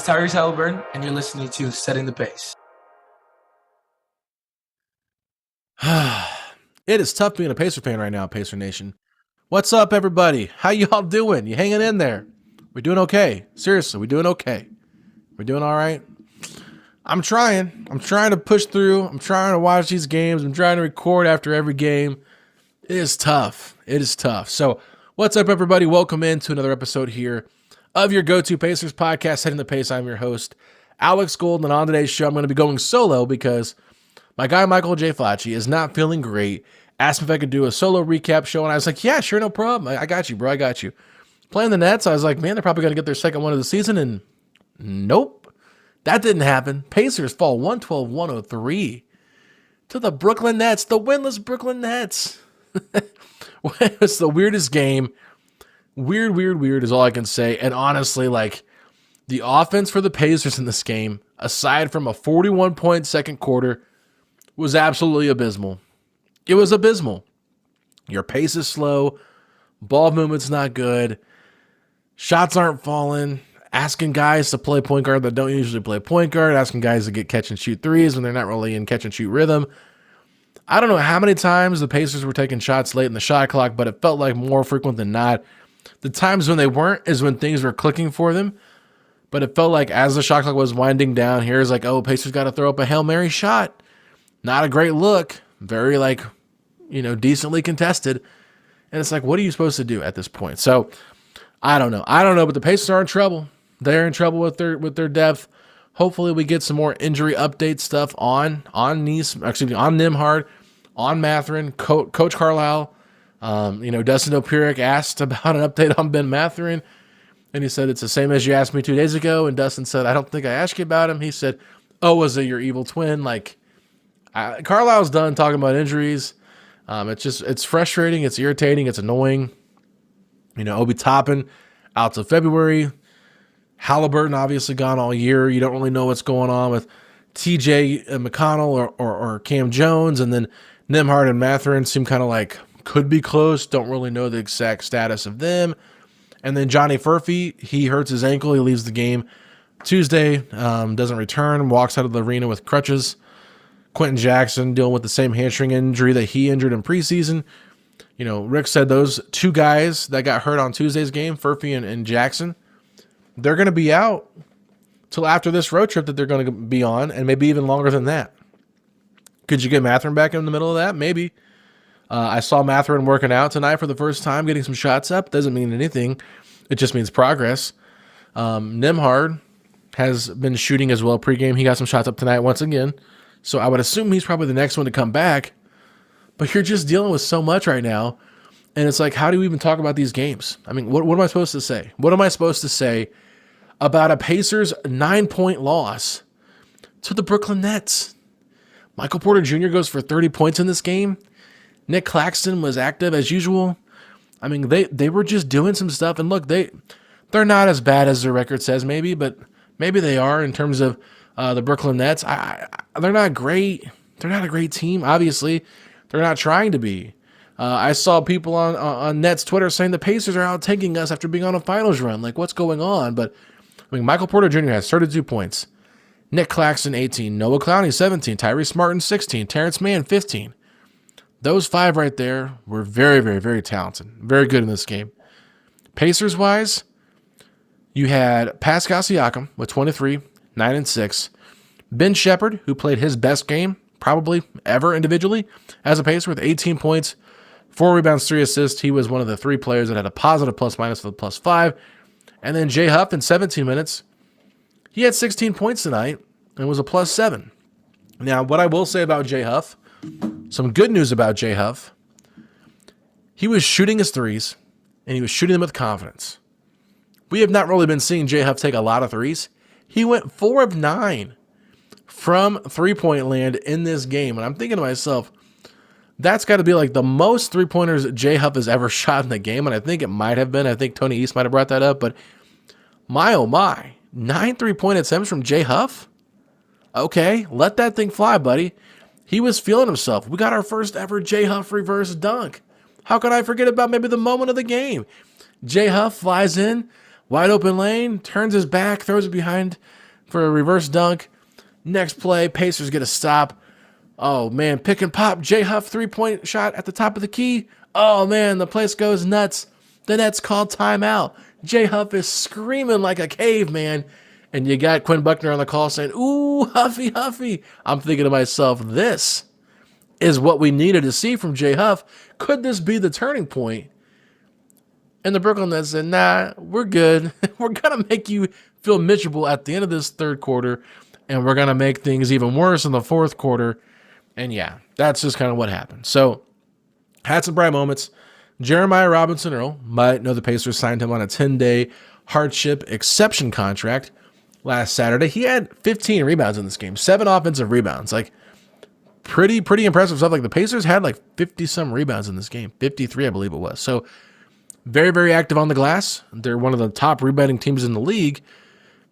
Tyrese Halliburton, and you're listening to Setting the Pace. It is tough being a Pacer fan right now, Pacer Nation. What's up, everybody? How y'all doing? You hanging in there? We doing okay? Seriously, we doing okay? We doing all right? I'm trying. I'm trying to push through. I'm trying to watch these games. I'm trying to record after every game. It is tough. It is tough. So, what's up, everybody? Welcome into another episode here of your go-to Pacers podcast, Setting the Pace. I'm your host, Alex Golden, and on today's show, I'm going to be going solo because my guy, Michael J. Facci, is not feeling great. Asked me if I could do a solo recap show, and I was like, yeah, sure, no problem. I got you, bro. I got you. Playing the Nets, I was like, man, they're probably going to get their second one of the season, and nope, that didn't happen. Pacers fall 112-103 to the Brooklyn Nets, the winless Brooklyn Nets. It was the weirdest game. Weird is all I can say. And honestly, like, the offense for the Pacers in this game, aside from a 41-point second quarter, was absolutely abysmal. It was abysmal. Your pace is slow. Ball movement's not good. Shots aren't falling. Asking guys to play point guard that don't usually play point guard. Asking guys to get catch and shoot threes when they're not really in catch and shoot rhythm. I don't know how many times the Pacers were taking shots late in the shot clock, but it felt like more frequent than not. The times when they weren't is when things were clicking for them. But it felt like as the shot clock was winding down, here's like, oh, Pacers got to throw up a Hail Mary shot. Not a great look. Very decently contested. And it's like, what are you supposed to do at this point? So I don't know, but the Pacers are in trouble. They're in trouble with their depth. Hopefully we get some more injury update stuff on Nembhard, on Mathurin, Coach Carlisle. Dustin Opirik asked about an update on Ben Mathurin, and he said, it's the same as you asked me 2 days ago. And Dustin said, I don't think I asked you about him. He said, oh, was it your evil twin? Carlisle's done talking about injuries. It's frustrating. It's irritating. It's annoying. Obi Toppin out till February. Halliburton obviously gone all year. You don't really know what's going on with TJ McConnell or Cam Jones. And then Nembhard and Mathurin seem kind of like could be close. Don't really know the exact status of them. And then Johnny Furphy, he hurts his ankle. He leaves the game Tuesday, doesn't return, walks out of the arena with crutches. Quentin Jackson dealing with the same hamstring injury that he injured in preseason. Rick said those two guys that got hurt on Tuesday's game, Furphy and Jackson, they're going to be out till after this road trip that they're going to be on, and maybe even longer than that. Could you get Mathurin back in the middle of that? Maybe. I saw Mathurin working out tonight for the first time, getting some shots up. Doesn't mean anything. It just means progress. Nembhard has been shooting as well pregame. He got some shots up tonight once again. So I would assume he's probably the next one to come back. But you're just dealing with so much right now. And it's like, how do we even talk about these games? I mean, what am I supposed to say? What am I supposed to say about a Pacers 9-point loss to the Brooklyn Nets? Michael Porter Jr. goes for 30 points in this game. Nick Claxton was active as usual. I mean, they were just doing some stuff. And look, they're not as bad as their record says maybe, but maybe they are in terms of the Brooklyn Nets. They're not great. They're not a great team, obviously. They're not trying to be. I saw people on Nets Twitter saying the Pacers are out tanking us after being on a finals run. Like, what's going on? But, I mean, Michael Porter Jr. has 32 points. Nick Claxton, 18. Noah Clowney, 17. Tyrese Martin, 16. Terrence Mann, 15. Those five right there were very, very, very talented. Very good in this game. Pacers-wise, you had Pascal Siakam with 23, 9 and 6. Ben Sheppard, who played his best game probably ever individually as a Pacer with 18 points, 4 rebounds, 3 assists. He was one of the 3 players that had a positive plus-minus for the +5. And then Jay Huff in 17 minutes. He had 16 points tonight and was a +7. Now, what I will say about Jay Huff, some good news about Jay Huff, he was shooting his threes, and he was shooting them with confidence. We have not really been seeing Jay Huff take a lot of threes. He went 4 of 9 from three-point land in this game. And I'm thinking to myself, that's got to be like the most three-pointers Jay Huff has ever shot in the game. And I think it might have been. I think Tony East might have brought that up. But my, oh my, 9 3-point attempts from Jay Huff? Okay, let that thing fly, buddy. He was feeling himself. We got our first ever Jay Huff reverse dunk. How could I forget about maybe the moment of the game? Jay Huff flies in, wide open lane, turns his back, throws it behind for a reverse dunk. Next play, Pacers get a stop. Oh, man, pick and pop. Huff 3-point shot at the top of the key. Oh, man, the place goes nuts. The Nets called timeout. Huff is screaming like a caveman. And you got Quinn Buckner on the call saying, ooh, Huffy, Huffy. I'm thinking to myself, this is what we needed to see from Huff. Could this be the turning point? And the Brooklyn Nets said, nah, we're good. We're going to make you feel miserable at the end of this third quarter, and we're going to make things even worse in the fourth quarter. And yeah, that's just kind of what happened. So, had some bright moments. Jeremiah Robinson Earl might know the Pacers signed him on a 10-day hardship exception contract last Saturday. He had 15 rebounds in this game, 7 offensive rebounds. Like, pretty impressive stuff. Like, the Pacers had like 50-some rebounds in this game, 53, I believe it was. So, very, very active on the glass. They're one of the top rebounding teams in the league,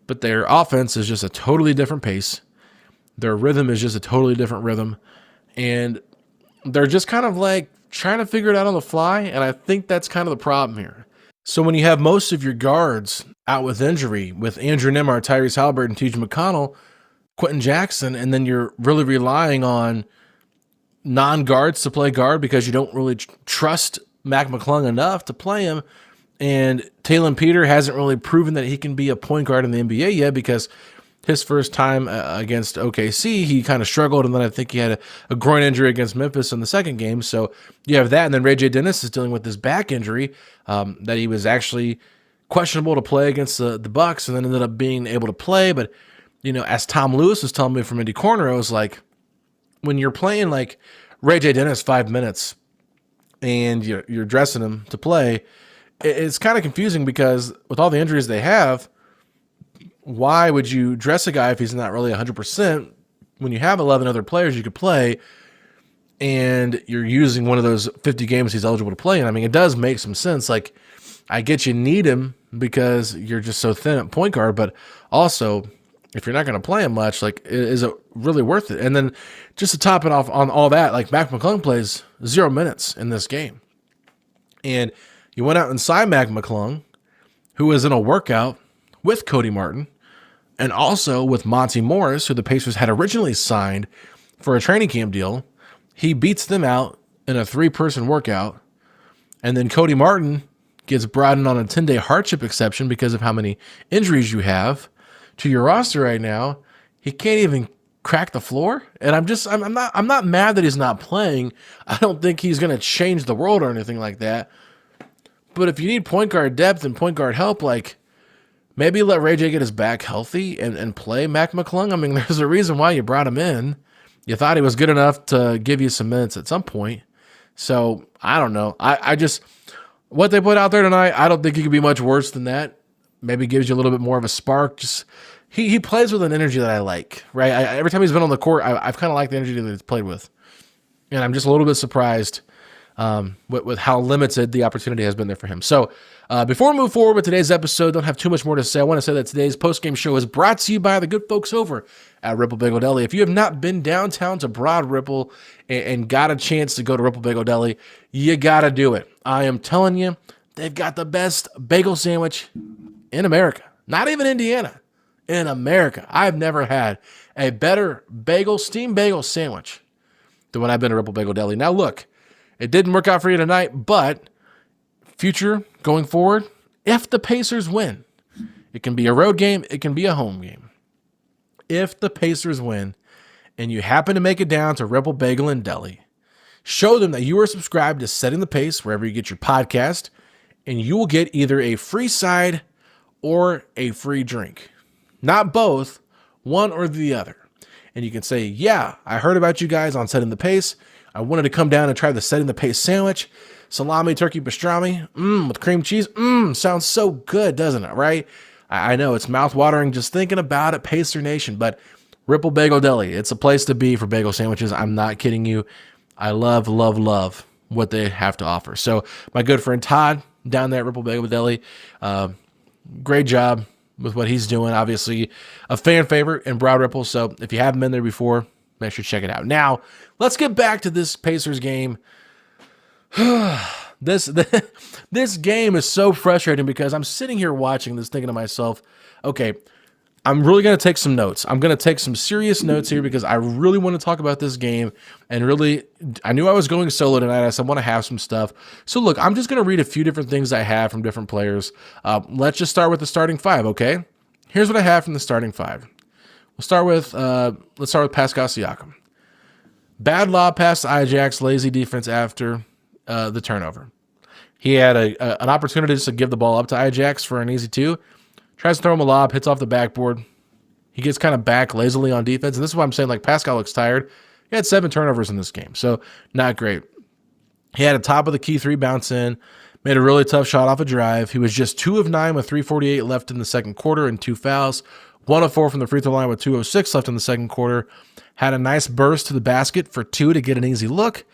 but their offense is just a totally different pace. Their rhythm is just a totally different rhythm. And they're just kind of like trying to figure it out on the fly, and I think that's kind of the problem here. So when you have most of your guards out with injury, with Andrew Nembhard, Tyrese Haliburton, T.J. McConnell, Quentin Jackson, and then you're really relying on non-guards to play guard because you don't really trust Mac McClung enough to play him, and Taylor Peter hasn't really proven that he can be a point guard in the NBA yet because his first time against OKC, he kind of struggled, and then I think he had a groin injury against Memphis in the second game. So you have that, and then Ray J. Dennis is dealing with this back injury that he was actually questionable to play against the Bucks, and then ended up being able to play. But you know, as Tom Lewis was telling me from Indy Corner, I was like, when you're playing like Ray J. Dennis 5 minutes, and you're dressing him to play, it's kind of confusing because with all the injuries they have, why would you dress a guy if he's not really 100% when you have 11 other players you could play and you're using one of those 50 games he's eligible to play in? I mean, it does make some sense. Like, I get you need him because you're just so thin at point guard, but also if you're not going to play him much, like, is it really worth it? And then just to top it off on all that, like, Mac McClung plays 0 minutes in this game. And you went out and signed Mac McClung, who was in a workout with Cody Martin, and also with Monty Morris, who the Pacers had originally signed for a training camp deal. He beats them out in a 3-person workout, and then Cody Martin gets brought in on a 10-day hardship exception because of how many injuries you have to your roster right now. He can't even crack the floor, and I'm not mad that he's not playing. I don't think he's going to change the world or anything like that. But if you need point guard depth and point guard help, like, maybe let Ray J get his back healthy and play Mac McClung. I mean, there's a reason why you brought him in. You thought he was good enough to give you some minutes at some point. So, I don't know. I just, what they put out there tonight, I don't think he could be much worse than that. Maybe gives you a little bit more of a spark. Just he plays with an energy that I like, right? Every time he's been on the court, I've kind of liked the energy that he's played with. And I'm just a little bit surprised with how limited the opportunity has been there for him. So before we move forward with today's episode, don't have too much more to say. I want to say that today's postgame show is brought to you by the good folks over at Ripple Bagel Deli. If you have not been downtown to Broad Ripple and got a chance to go to Ripple Bagel Deli, you got to do it. I am telling you, they've got the best bagel sandwich in America. Not even Indiana. In America. I've never had a better steamed bagel sandwich than when I've been to Ripple Bagel Deli. Now look, it didn't work out for you tonight, but future going forward, if the Pacers win, it can be a road game, it can be a home game. If the Pacers win and you happen to make it down to Ripple Bagel and Deli, show them that you are subscribed to Setting the Pace wherever you get your podcast, and you will get either a free side or a free drink. Not both, one or the other. And you can say, yeah, I heard about you guys on Setting the Pace. I wanted to come down and try the Setting the Pace sandwich. Salami, turkey, pastrami, with cream cheese. Sounds so good, doesn't it, right? I know, it's mouth-watering just thinking about it, Pacer Nation, but Ripple Bagel Deli, it's a place to be for bagel sandwiches. I'm not kidding you. I love, love, love what they have to offer. So my good friend Todd down there at Ripple Bagel Deli, great job with what he's doing. Obviously, a fan favorite in Broad Ripple. So if you haven't been there before, make sure to check it out. Now, let's get back to this Pacers game. This game is so frustrating because I'm sitting here watching this thinking to myself, okay, I'm really going to take some notes. I'm going to take some serious notes here because I really want to talk about this game. And really, I knew I was going solo tonight. I said I want to have some stuff. So look, I'm just going to read a few different things I have from different players. Let's just start with the starting five, okay? Here's what I have from the starting five. Let's start with Pascal Siakam. Bad lob pass to Ajax, lazy defense after the turnover. He had an opportunity just to give the ball up to Ajax for an easy two. Tries to throw him a lob, hits off the backboard. He gets kind of back lazily on defense. And this is why I'm saying, like, Pascal looks tired. He had 7 turnovers in this game, so not great. He had a top of the key 3 bounce in, made a really tough shot off a drive. He was just 2 of 9 with 3:48 left in the second quarter and 2 fouls. 1 of 4 from the free throw line with 2:06 left in the second quarter. Had a nice burst to the basket for 2 to get an easy look.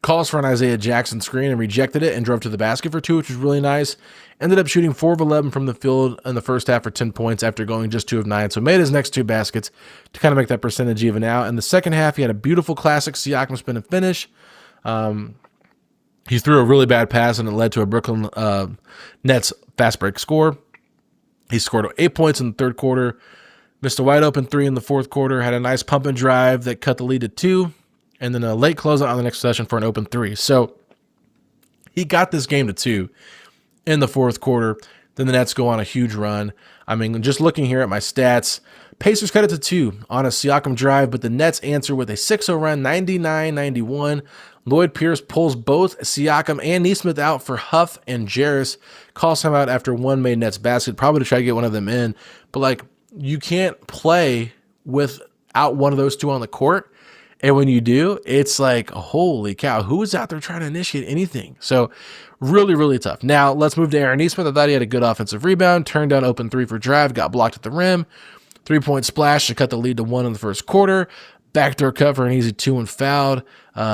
Calls for an Isaiah Jackson screen and rejected it and drove to the basket for 2, which was really nice. Ended up shooting 4 of 11 from the field in the first half for 10 points after going just 2 of 9. So made his next 2 baskets to kind of make that percentage even out. In the second half, he had a beautiful classic Siakam spin and finish. He threw a really bad pass and it led to a Brooklyn Nets fast break score. He scored 8 points in the third quarter. Missed a wide open 3 in the fourth quarter. Had a nice pump and drive that cut the lead to 2. And then a late closeout on the next possession for an open 3. So he got this game to 2 in the fourth quarter. Then the Nets go on a huge run. I mean, just looking here at my stats, Pacers cut it to 2 on a Siakam drive, but the Nets answer with a 6-0 run, 99-91. Lloyd Pierce pulls both Siakam and Nesmith out for Huff and Jarris. Calls him out after one made Nets basket, probably to try to get one of them in. But, like, you can't play without one of those 2 on the court. And when you do, it's like, holy cow, who is out there trying to initiate anything? So really, really tough. Now, let's move to Aaron Nesmith. I thought he had a good offensive rebound, turned down open 3 for drive, got blocked at the rim, 3-point splash to cut the lead to 1 in the first quarter, backdoor cut for an easy 2 and fouled,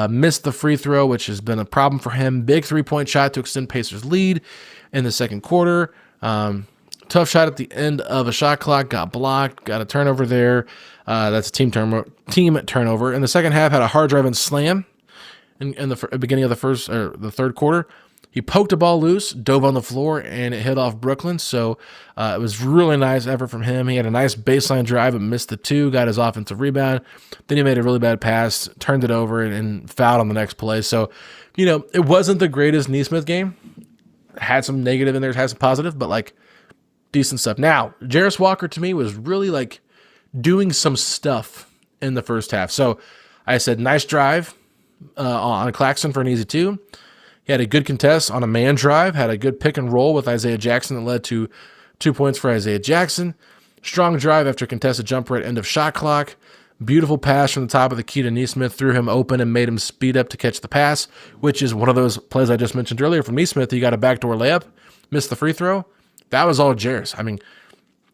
missed the free throw, which has been a problem for him. Big 3-point shot to extend Pacers' lead in the second quarter. Tough shot at the end of a shot clock, got blocked, got a turnover there. That's a team turnover. In the second half, had a hard drive and slam in the beginning of the third quarter. He poked a ball loose, dove on the floor, and it hit off Brooklyn. So it was really nice effort from him. He had a nice baseline drive but missed the 2, got his offensive rebound. Then he made a really bad pass, turned it over, and fouled on the next play. So, it wasn't the greatest Nesmith game. Had some negative in there, had some positive, but, like, decent stuff. Now, Jarris Walker, to me, was really, like, doing some stuff in the first half. So I said, nice drive on Claxton for an easy 2. He had a good contest on a man drive, had a good pick and roll with Isaiah Jackson that led to 2 points for Isaiah Jackson. Strong drive after contested jumper at end of shot clock. Beautiful pass from the top of the key to Nesmith, threw him open and made him speed up to catch the pass, which is one of those plays I just mentioned earlier from Nesmith. He got a backdoor layup, missed the free throw. That was all Jarris. I mean,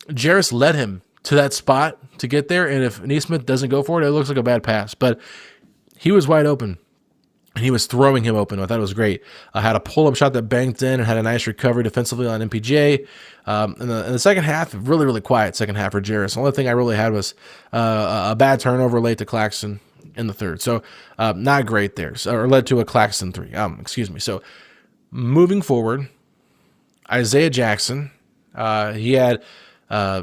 Jarris led him to that spot to get there, and if Nesmith doesn't go for it, it looks like a bad pass. But he was wide open, and he was throwing him open. I thought it was great. Had a pull-up shot that banked in and had a nice recovery defensively on MPJ. In the second half, really, really quiet second half for Jarris. The only thing I really had was a bad turnover late to Claxton in the third. So not great there, or led to a Claxton 3. So moving forward, Isaiah Jackson, he had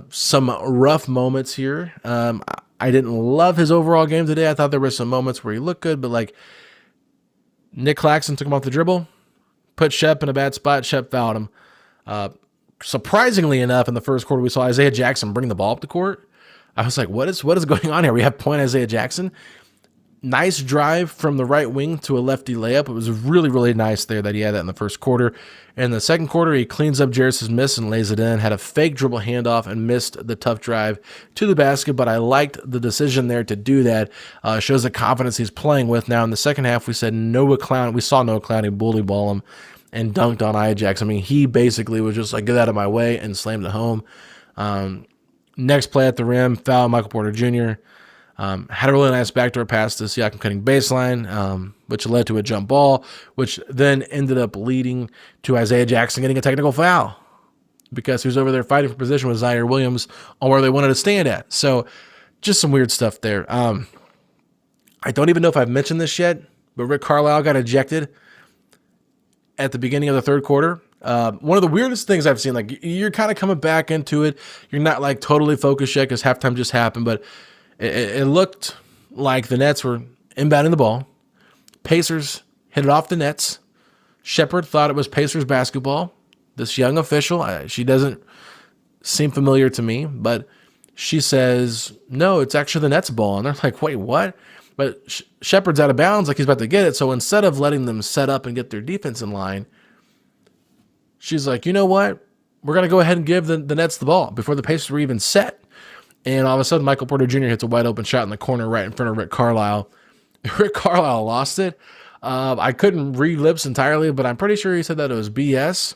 some rough moments here. I didn't love his overall game today. I thought there were some moments where he looked good, but, like, Nick Claxton took him off the dribble, put Shep in a bad spot. Shep fouled him. Surprisingly enough, in the first quarter, we saw Isaiah Jackson bring the ball up the court. I was like, what is going on here? We have point Isaiah Jackson. Nice drive from the right wing to a lefty layup. It was really, really nice there that he had that in the first quarter. In the second quarter, he cleans up Jarris' miss and lays it in. Had a fake dribble handoff and missed the tough drive to the basket, but I liked the decision there to do that. Shows the confidence he's playing with. Now, in the second half, we saw Noah Clowney bully ball him and dunked on Ajax. I mean, he basically was just like, get out of my way, and slammed it home. Next play at the rim, foul Michael Porter Jr., had a really nice backdoor pass to Siakam cutting baseline, which led to a jump ball, which then ended up leading to Isaiah Jackson getting a technical foul because he was over there fighting for position with Zaire Williams on where they wanted to stand at. So just some weird stuff there. I don't even know if I've mentioned this yet, but Rick Carlisle got ejected at the beginning of the third quarter. One of the weirdest things I've seen, like you're kind of coming back into it. You're not like totally focused yet because halftime just happened, but it looked like the Nets were inbounding the ball. Pacers hit it off the Nets. Sheppard thought it was Pacers basketball. This young official, she doesn't seem familiar to me, but she says, no, it's actually the Nets ball. And they're like, wait, what? But Sheppard's out of bounds, like he's about to get it. So instead of letting them set up and get their defense in line, she's like, you know what? We're going to go ahead and give the Nets the ball before the Pacers were even set. And all of a sudden, Michael Porter Jr. hits a wide open shot in the corner right in front of Rick Carlisle. Rick Carlisle lost it. I couldn't read lips entirely, but I'm pretty sure he said that it was BS.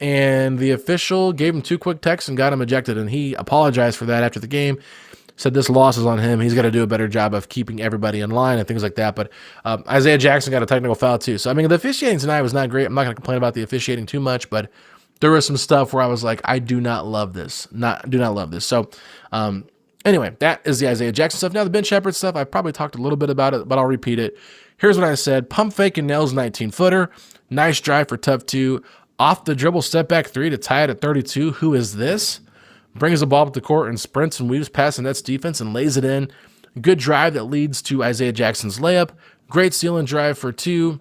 And the official gave him 2 quick texts and got him ejected. And he apologized for that after the game. Said this loss is on him. He's got to do a better job of keeping everybody in line and things like that. But Isaiah Jackson got a technical foul too. So, I mean, the officiating tonight was not great. I'm not going to complain about the officiating too much, but there was some stuff where I was like, I do not love this. Do not love this. So, anyway, that is the Isaiah Jackson stuff. Now, the Ben Sheppard stuff, I probably talked a little bit about it, but I'll repeat it. Here's what I said. Pump fake and nails 19-footer. Nice drive for tough 2. Off the dribble, step back 3 to tie it at 32. Who is this? Brings the ball up the court and sprints and weaves past the Nets defense and lays it in. Good drive that leads to Isaiah Jackson's layup. Great steal and drive for 2.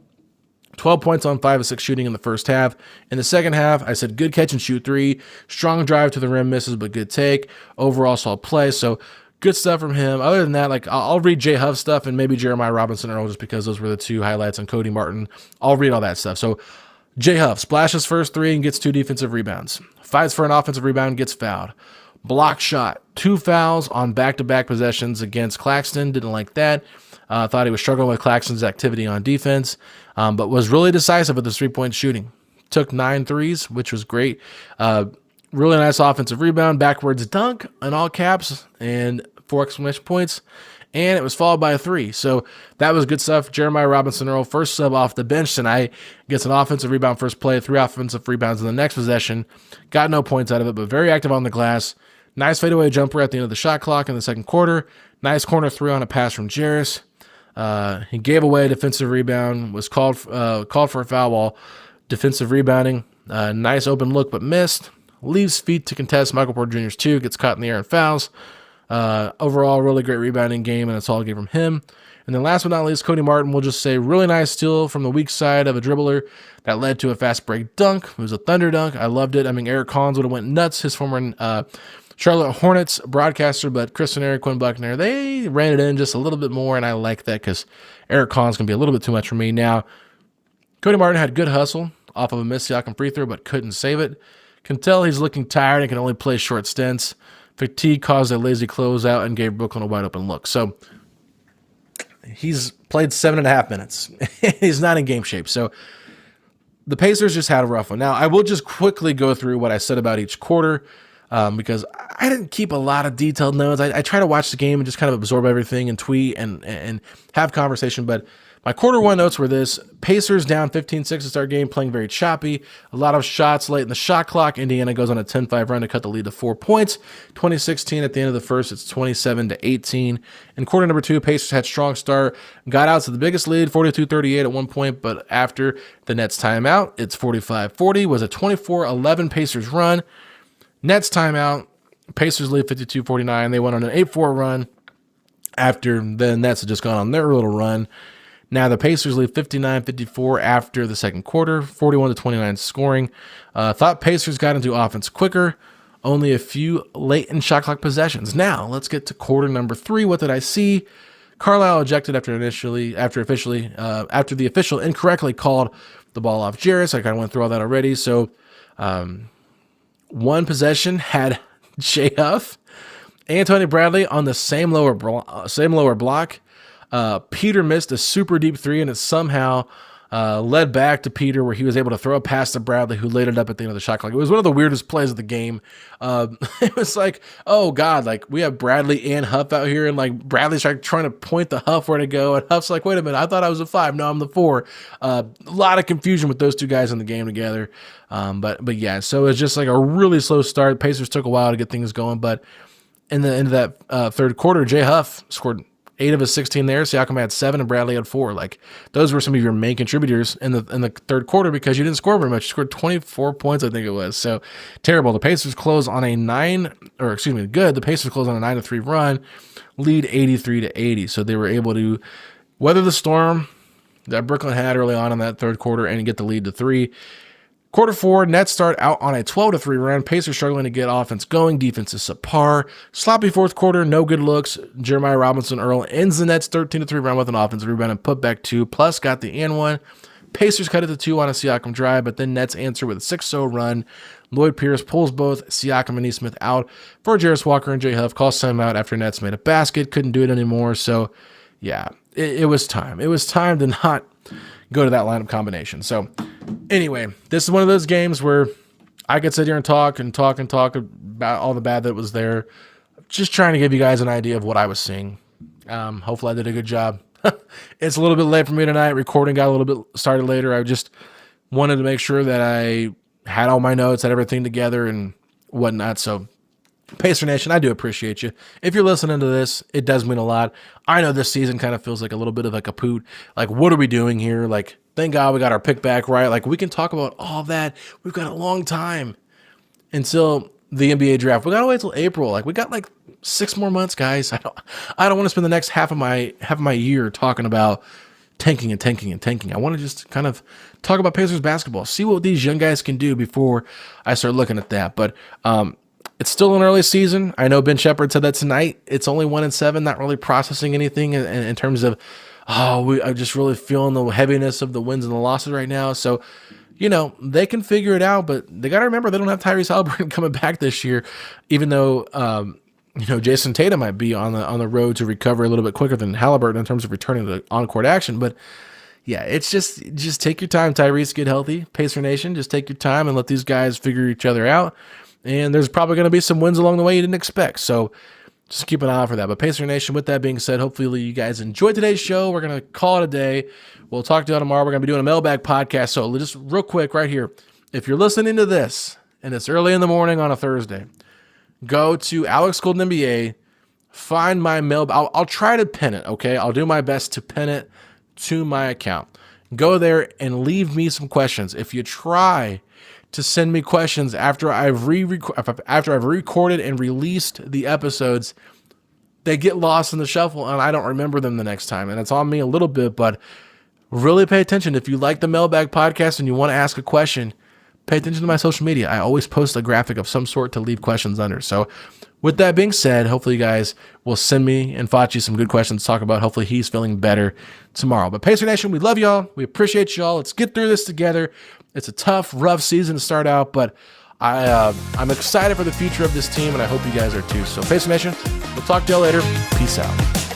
12 points on 5 of 6 shooting in the first half. In the second half, I said good catch and shoot 3. Strong drive to the rim, misses, but good take. Overall, solid play. So good stuff from him. Other than that, like I'll read J Huff stuff and maybe Jeremiah Robinson Earl just because those were the 2 highlights on Cody Martin. I'll read all that stuff. So J Huff splashes first 3 and gets 2 defensive rebounds. Fights for an offensive rebound, gets fouled. Block shot. 2 fouls on back-to-back possessions against Claxton. Didn't like that. Thought he was struggling with Claxton's activity on defense, but was really decisive with his 3-point shooting. Took 9 threes, which was great. Really nice offensive rebound, backwards dunk in all caps, and 4 exclamation points. And it was followed by a 3. So that was good stuff. Jeremiah Robinson Earl, first sub off the bench tonight, gets an offensive rebound first play, 3 offensive rebounds in the next possession. Got no points out of it, but very active on the glass. Nice fadeaway jumper at the end of the shot clock in the second quarter. Nice corner 3 on a pass from Jarris. He gave away a defensive rebound, was called for a foul while defensive rebounding. Nice open look, but missed. Leaves feet to contest Michael Porter Jr.'s 2, gets caught in the air and fouls. Overall, really great rebounding game, and that's all I gave from him. And then last but not least, Cody Martin, we'll just say really nice steal from the weak side of a dribbler that led to a fast break dunk. It was a thunder dunk. I loved it. I mean, Eric Collins would have went nuts, his former Charlotte Hornets broadcaster, but Chris and Eric Quinn Buckner, they ran it in just a little bit more, and I like that because Eric Collins can be a little bit too much for me. Now, Cody Martin had good hustle off of a missed Siakam free throw, but couldn't save it. Can tell he's looking tired and can only play short stints. Fatigue caused a lazy closeout and gave Brooklyn a wide open look. So he's played 7.5 minutes. He's not in game shape. So the Pacers just had a rough one. Now, I will just quickly go through what I said about each quarter because I didn't keep a lot of detailed notes. I try to watch the game and just kind of absorb everything and tweet and have conversation. But my quarter 1 notes were this: Pacers down 15-6 to start game, playing very choppy. A lot of shots late in the shot clock. Indiana goes on a 10-5 run to cut the lead to 4 points. 2016 at the end of the first, it's 27-18. In quarter number 2, Pacers had strong start, got out to the biggest lead, 42-38 at one point, but after the Nets timeout, it's 45-40, was a 24-11 Pacers run. Nets timeout, Pacers lead 52-49. They went on an 8-4 run after the Nets had just gone on their little run. Now the Pacers lead 59-54 after the second quarter, 41-29 scoring. Thought Pacers got into offense quicker, only a few late in shot clock possessions. Now let's get to quarter number 3. What did I see? Carlisle ejected after the official incorrectly called the ball off Jarris. I kind of went through all that already. So one possession had J Huff and Tony Bradley on the same lower block. Peter missed a super deep 3, and it somehow led back to Peter, where he was able to throw a pass to Bradley, who laid it up at the end of the shot clock. It was one of the weirdest plays of the game. It was like, oh God, like we have Bradley and Huff out here, and like Bradley's like trying to point the Huff where to go, and Huff's like, wait a minute, I thought I was a 5, no, I'm the 4. A lot of confusion with those 2 guys in the game together. But yeah, so it's just like a really slow start. Pacers took a while to get things going, but in the end of that third quarter, J Huff scored 8 of his 16 there. Siakam had 7 and Bradley had 4. Like, those were some of your main contributors in the third quarter because you didn't score very much. You scored 24 points, I think it was. So terrible. The Pacers close on a 9, or excuse me, good. The Pacers close on a 9-3 run, lead 83-80. So they were able to weather the storm that Brooklyn had early on in that third quarter and get the lead to 3. Quarter 4, Nets start out on a 12-3 run. Pacers struggling to get offense going. Defense is subpar. Sloppy fourth quarter, no good looks. Jeremiah Robinson-Earl ends the Nets 13-3 run with an offensive rebound and put back 2, plus got the and 1. Pacers cut it to 2 on a Siakam drive, but then Nets answer with a 6-0 run. Lloyd Pierce pulls both Siakam and Nesmith out for Jarris Walker and Jay Huff. Calls timeout after Nets made a basket. Couldn't do it anymore. So, yeah, it was time. It was time to not go to that lineup combination. So, anyway, this is one of those games where I could sit here and talk about all the bad that was there. Just trying to give you guys an idea of what I was seeing. Hopefully I did a good job. It's a little bit late for me tonight. Recording got a little bit started later. I just wanted to make sure that I had all my notes, had everything together and whatnot. So, Pacer Nation, I do appreciate you. If you're listening to this, it does mean a lot. I know this season kind of feels like a little bit of like a poot. Like, what are we doing here? Like, thank God we got our pick back right. Like, we can talk about all that. We've got a long time until the NBA draft. We got to wait till April. Like, we got like 6 more months, guys. I don't want to spend the next half of my year talking about tanking. I want to just kind of talk about Pacers basketball, see what these young guys can do before I start looking at that. But it's still an early season. I know Ben Sheppard said that tonight. It's only 1-7, not really processing anything in terms of, I'm just really feeling the heaviness of the wins and the losses right now. So, they can figure it out, but they got to remember they don't have Tyrese Haliburton coming back this year, even though, Jason Tatum might be on the road to recover a little bit quicker than Haliburton in terms of returning to on-court action. But yeah, it's just take your time, Tyrese, get healthy. Pacer Nation, just take your time and let these guys figure each other out. And there's probably going to be some wins along the way you didn't expect. So just keep an eye out for that. But Pacer Nation, with that being said, hopefully you guys enjoyed today's show. We're going to call it a day. We'll talk to you tomorrow. We're going to be doing a mailbag podcast. So just real quick right here, if you're listening to this and it's early in the morning on a Thursday, go to Alex Golden NBA, find my mailbag. I'll try to pin it, okay? I'll do my best to pin it to my account. Go there and leave me some questions. If you try to send me questions after I've recorded and released the episodes, they get lost in the shuffle and I don't remember them the next time. And it's on me a little bit, but really pay attention. If you like the Mailbag podcast and you want to ask a question, pay attention to my social media. I always post a graphic of some sort to leave questions under. So with that being said, hopefully you guys will send me and Fachi some good questions to talk about. Hopefully he's feeling better tomorrow. But Pacer Nation, we love y'all. We appreciate y'all. Let's get through this together. It's a tough, rough season to start out, but I'm excited for the future of this team, and I hope you guys are too. So Pacer Nation, we'll talk to y'all later. Peace out.